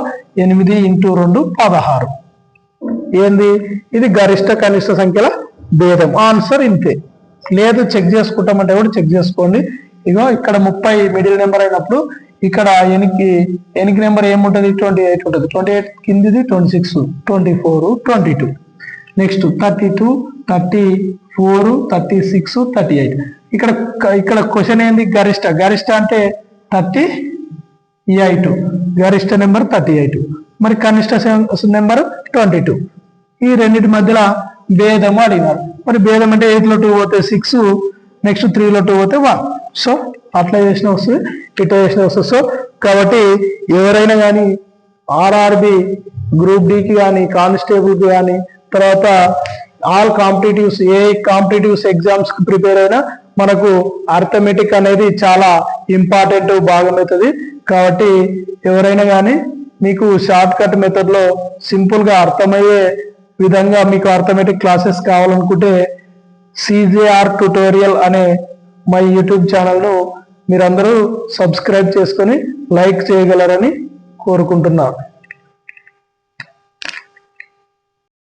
8 into 2 16. ఏంది ఇది? గరిష్ట కనిష్ట సంఖ్యల భేదం. ఆన్సర్ ఇంతే. లేదు చెక్ చేసుకుంటామంటే కూడా చెక్ చేసుకోండి. ఇగో ఇక్కడ 30 మిడిల్ నెంబర్ అయినప్పుడు ఇక్కడ ఎనికి నెంబర్ ఏముంటుంది? 28 ఉంటుంది. 28 కిందిది 26, 24, 22. నెక్స్ట్ 32, 34, 36, 38. ఇక్కడ క్వశ్చన్ ఏంది? గరిష్ట అంటే 38, గరిష్ట నెంబర్ 38, మరి కనిష్ట నెంబర్ 22. ఈ రెండింటి మధ్యలో భేదము అడిగినారు. మరి భేదం అంటే 8లో 2 పోతే 6, నెక్స్ట్ 3లో 2 పోతే 1. సో అట్లా చేసిన వస్తుంది, ఇట్లా చేసిన వస్తుంది. సో కాబట్టి ఎవరైనా కానీ ఆర్ఆర్బి, గ్రూప్ డికి కానీ కానిస్టేబుల్కి కానీ తర్వాత ఆల్ కాంపిటేటివ్స్ కాంపిటేటివ్స్ ఎగ్జామ్స్ కి ప్రిపేర్ అయినా మనకు అర్థమెటిక్ అనేది చాలా ఇంపార్టెంట్ భాగం అవుతుంది. కాబట్టి ఎవరైనా కానీ మీకు షార్ట్ కట్ మెథడ్ లో సింపుల్ గా అర్థమయ్యే విధంగా మీకు అర్థమెటిక్ క్లాసెస్ కావాలనుకుంటే సిజేఆర్ ట్యుటోరియల్ అనే మై యూట్యూబ్ ఛానల్ను మీరందరూ సబ్స్క్రైబ్ చేసుకొని లైక్ చేయగలరని కోరుకుంటున్నాను.